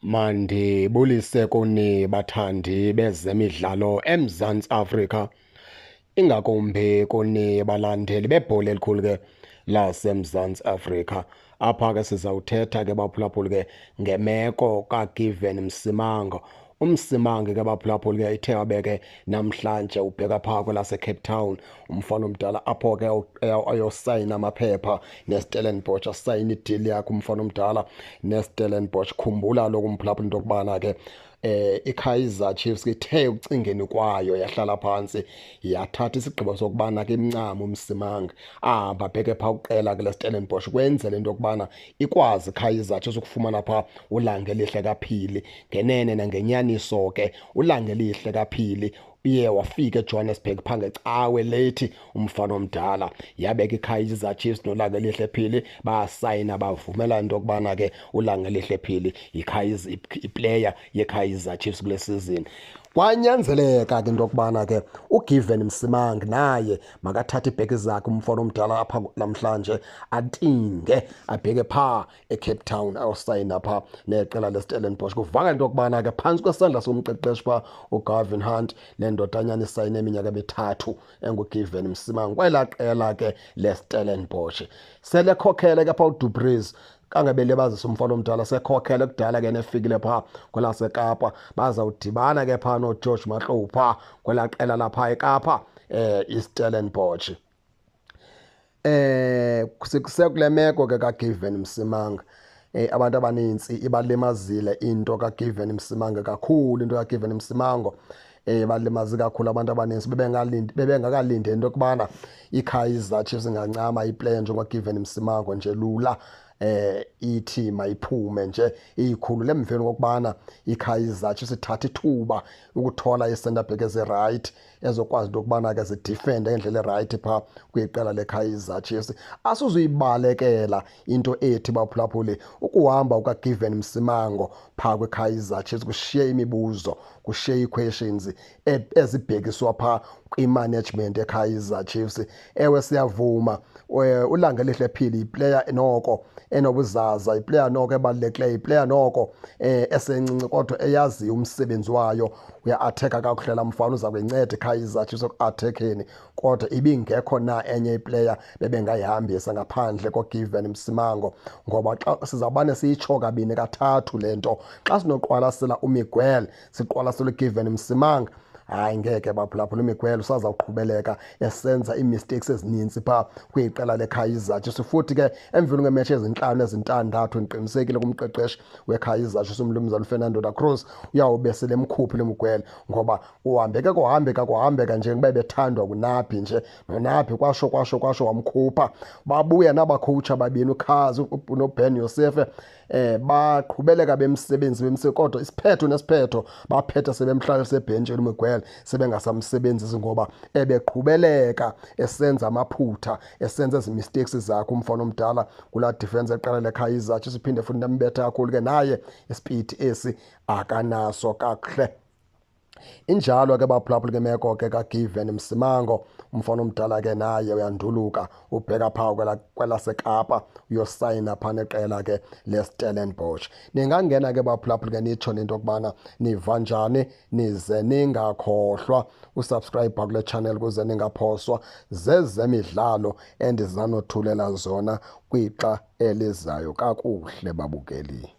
Mandibulise kuni bathandi bezemidlalo eMzantsi Afrika, ingakumbi kuni balandeli bebhola elikhulu ke laseMzantsi Afrika. Apha ke sizawuthetha ke baphulaphuli ke ngemeko kaGiven Msimango. UMsimango ke baphulaphuli ke ithe wabeke namhlanje ubheka phaa kwelase-Cape Town, umfana omdala apho ke ayosayina amaphepha neStellenbosch, asayina idili yakhe umfana omdala neStellenbosch. Khumbula lokhu mphulaphuli into yokubana ke iKaizer Chiefs ithe ucingeni kwayo yahlala phantsi yathatha isigqibo sokubana ke imncamo uMsimango ahamba abheke phaa uqela ke leStellenbosch kwenzela into yokubana ikwazi iKaizer Chiefs ukufumana phaa uLanga Elihle kaPhili. Ngenene nangenyaniso ke uLanga Elihle kaPhili uye wafika eJohannesburg phaa ngecawe lethi umfana omdala, yabeka iKaizer Chiefs noLanga Elihle Phili basayina bavumela into yokubana ke uLanga Elihle Phili iplayer yeKaizer Chiefs kule season. Kwanyanzeleka ke into yokubana ke uGiven Msimango naye makathathe ibheki zakhe umfana omdala apha namhlanje atinge abheke phaa eCape Town ayosayina phaa neqela leStellenbosch. Kuvakala into yokubana ke phantsi kwesandla somqeqeshi phaa uGavin Hunt le ndodanyana isayine eminyaka emithathu enguGiven Msimango kwelaa qela ke leStellenbosch. Sele khokhele ke phaa uDupreez kangabelibazisa umfana omdala, sekhokhele kudala ke nefikile phaa kwelaseKapa. Bazawudibana ke phaa noGeorge Mahlowu phaa kwelaa qela lapha eKapa iStellenbosch. Kusekule meko ke kaGiven Msimango abantu abanintsi ibalimazile into kaGiven Msimango kakhulu, into kaGiven Msimango balimazi kakhulu abantu abaninzi bebengakalindi into yokubana iKaizer Chiefs ingancama iplayer njengoGiven Msimango nje lula ithi mayiphume nje iyikhulule emveni kokubana iKaizer Chiefs ithatha ithuba ukuthola i-centre back ezi-right ezokwazi into yokubana ke zidifende ngendlela erayithi phaa kwiqela leKaizer Chiefs. Asuzuyibalekela into ethi baphulaphuli ukuhamba kukaGiven Msimango phaa kwiKaizer Chiefs kushiye imibuzo, kushiye ii-questions ezibhekiswa phaa kwimanagement yeKaizer Chiefs. Ewe siyavuma uLanga Elihle Phili yiplayer noko enobuzaza, iplayer noko ebalulekileyo, iplayer noko esencinci kodwa eyaziyo umsebenzi wayo. Uya-atheka kakuhle laa mfana, uza kuyinceda iKaizer Chiefs eku-athekeni, kodwa ibingekho na enye iplayer bebengayihambisa ngaphandle koGiven Msimango. Ngoba xa sizawubane siyitsho kabini kathathu le nto, xa sinoqwalasela uMiguel siqwalasela uGiven Msimango, hayi ngeke baphulaphula uMiguel usazawuqhubeleka esenza ii-mistakes ezininzi phaa kwiqela leKaizer Chiefs. Futhi ke emveni kweemetshi ezintlanu ezintandathu ndiqinisekile kumqeqeshi weKaizer Chiefs umnumzana uFernando da Cruz uyawube sele emkhuphile uMiguel, ngoba kuhambeka njengoba bethandwa kunaphi nje nonaphi kwasho wamkhupha. Babuya nabakhowutshi ababini uKhazi noBen Josefe baqhubeleka bemsebenzi kodwa isiphetho nesiphetho baphethe sebemhlalisa ebhentshini uMiguel sebengasamsebenzisi ngoba ebeqhubeleka esenza amaphutha, esenza ezi mistakes zakhe umfana omdala kulaa defense eqela leKaizer Chiefs. Siphinde futhi nambetha kakhulu ke naye isipidi esi akanaso kakuhle. Injalo ke baphulaphula ke meko ke kaGiven Msimango, umfana omdala ke naye uyanduluka ubheka phaa kwelaseKapa uyosayina phaa neqela ke leStellenbosch. Ningangena ke baphulaphula ke nitsho nento yokubana niva njani, nize ningakhohlwa usubscribe kule channel ukuze ningaphoswa zezemidlalo endizanothulela zona kwixa elizayo. Kakuhle babukeli.